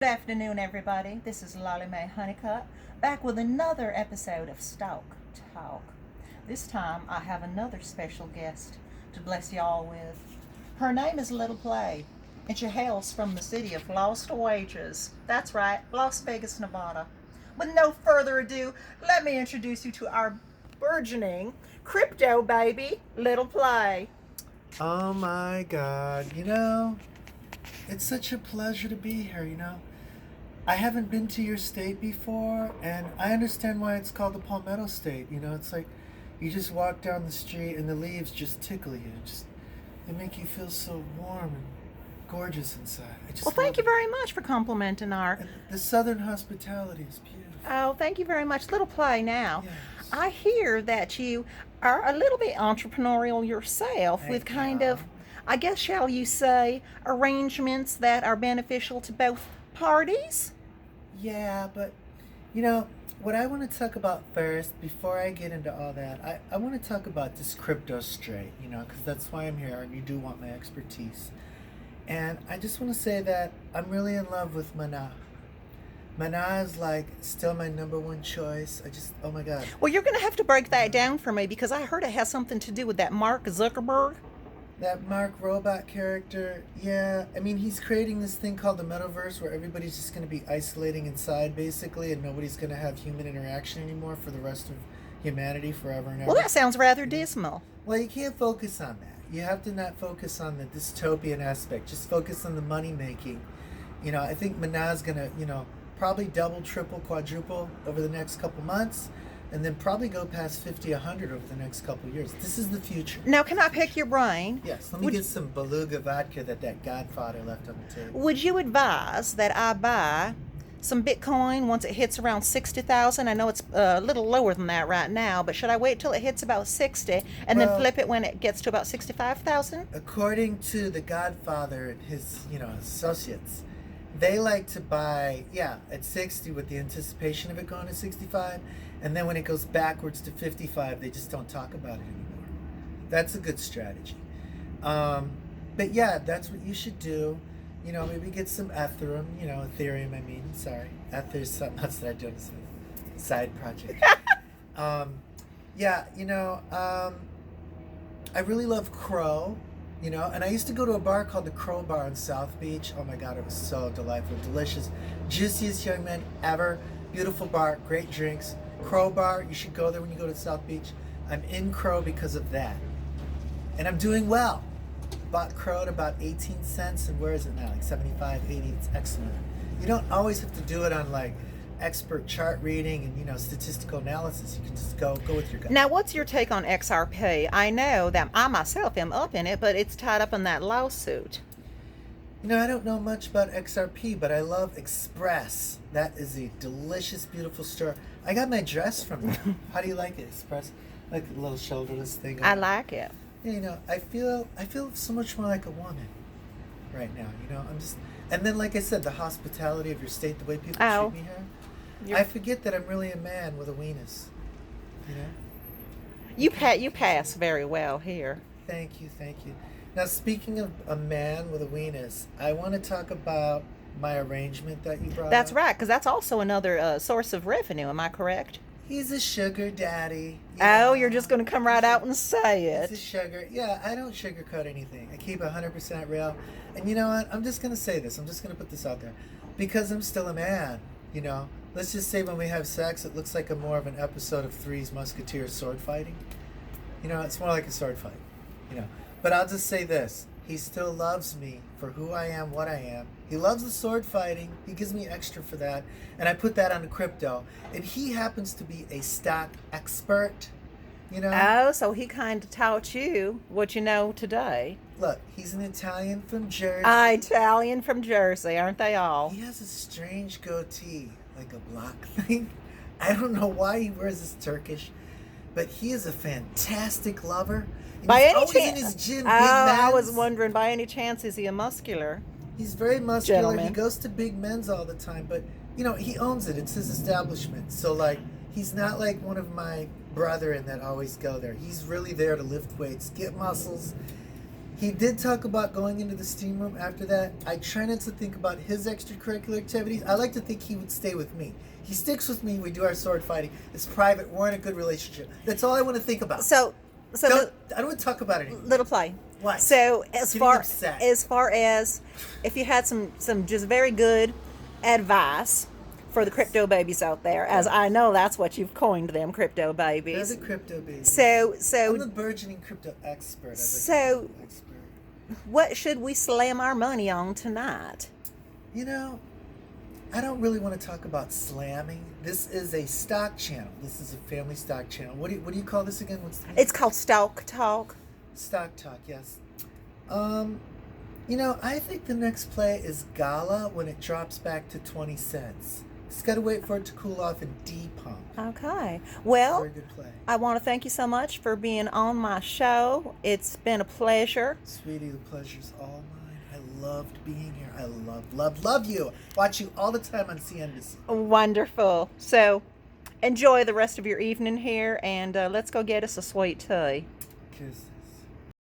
Good afternoon, everybody. This is Lolly Mae Honeycutt, back with another episode of Stalk Talk. This time, I have another special guest to bless y'all with. Her name is Little Play, and she hails from the city of Lost Wages. That's right, Las Vegas, Nevada. With no further ado, let me introduce you to our burgeoning crypto baby, Little Play. Oh my God, it's such a pleasure to be here, I haven't been to your state before, and I understand why it's called the Palmetto State. It's like you just walk down the street and the leaves just tickle you. They make you feel so warm and gorgeous inside. Well, thank you very much for complimenting our. And the southern hospitality is beautiful. Oh, thank you very much. Little Play now. Yes. I hear that you are a little bit entrepreneurial yourself with kind of, I guess, shall you say, arrangements that are beneficial to both parties? Yeah, but what I want to talk about first, before I get into all that, I want to talk about this crypto straight, because that's why I'm here, and you do want my expertise. And I just want to say that I'm really in love with MAE. MAE is like still my number one choice. Oh my God. Well, you're going to have to break that down for me because I heard it has something to do with that Mark Zuckerberg. That Mark robot character, yeah. I mean, he's creating this thing called the metaverse where everybody's just going to be isolating inside, basically, and nobody's going to have human interaction anymore for the rest of humanity forever and ever. Well, that sounds rather dismal. Well, you can't focus on that. You have to not focus on the dystopian aspect. Just focus on the money making. I think MAE's going to, probably double, triple, quadruple over the next couple months, and then probably go past 50, 100 over the next couple of years. This is the future. Now, can I pick your brain? Yes, let me get some beluga vodka that Godfather left on the table. Would you advise that I buy some Bitcoin once it hits around 60,000? I know it's a little lower than that right now, but should I wait till it hits about 60 and then flip it when it gets to about 65,000? According to the Godfather and his, associates, they like to buy, at 60 with the anticipation of it going to 65. And then when it goes backwards to 55, they just don't talk about it anymore. That's a good strategy. But yeah, that's what you should do. Maybe get some Ethereum, Ethereum, I mean, sorry. Ether's something else that I do as a side project. I really love Crow, and I used to go to a bar called the Crow Bar in South Beach. Oh my God, it was so delightful, delicious. Juiciest young men ever. Beautiful bar, great drinks. Crow Bar, you should go there when you go to South Beach. I'm in Crow because of that. And I'm doing well. Bought Crow at about 18 cents, and where is it now? Like 75, 80, it's excellent. You don't always have to do it on like expert chart reading and, statistical analysis. You can just go with your gut. Now, what's your take on XRP? I know that I myself am up in it, but it's tied up in that lawsuit. I don't know much about XRP, but I love Express. That is a delicious, beautiful store. I got my dress from there. How do you like it, Express? Like a little shoulderless thing. I like it. Yeah, I feel so much more like a woman right now. And then, like I said, the hospitality of your state, the way people treat me here. I forget that I'm really a man with a weenus. You pass very well here. Thank you. Now, speaking of a man with a weenus, I want to talk about my arrangement that you brought That's up. right, because that's also another source of revenue. Am I correct? He's a sugar daddy. You're just going to come right out and say it. He's a sugar. Yeah, I don't sugarcoat anything. I keep 100% real. And you know what? I'm just going to say this. I'm just going to put this out there. Because I'm still a man, Let's just say when we have sex, it looks like more of an episode of Three's Musketeers sword fighting. It's more like a sword fight, But I'll just say this. He still loves me for who I am, what I am. He loves the sword fighting. He gives me extra for that. And I put that on the crypto. And he happens to be a stock expert, Oh, so he kind of taught you what you know today. Look, he's an Italian from Jersey. Italian from Jersey, aren't they all? He has a strange goatee, like a block thing. I don't know why he wears this Turkish, but he is a fantastic lover. And By he's any always chance? in his gym, big I was men's. wondering, by any chance, is he a muscular? He's very muscular. Gentleman. He goes to big men's all the time, but he owns it. It's his establishment. So like, he's not like one of my brethren that always go there. He's really there to lift weights, get muscles. He did talk about going into the steam room after that. I try not to think about his extracurricular activities. I like to think he would stay with me. He sticks with me. We do our sword fighting. It's private. We're in a good relationship. That's all I want to think about. So I don't want to talk about it anymore. little play. What? So as Getting far upset. as if you had some just very good advice for the crypto babies out there, as I know that's what you've coined them, crypto They're babies. the crypto babies. So I'm the burgeoning crypto expert. So- what should we slam our money on tonight? You know, I don't really want to talk about slamming. This is a stock channel. This is a family stock channel. What do you call this again? What's the name? It's called Stock Talk. Stock talk, yes. You know, I think the next play is Gala when it drops back to 20 cents. Just got to wait for it to cool off and de-pump. Okay. Well, Very good play. I want to thank you so much for being on my show. It's been a pleasure. Sweetie, the pleasure's all mine. I loved being here. I love you. Watch you all the time on CNBC. Wonderful. So enjoy the rest of your evening here, and let's go get us a sweet tea. Kiss.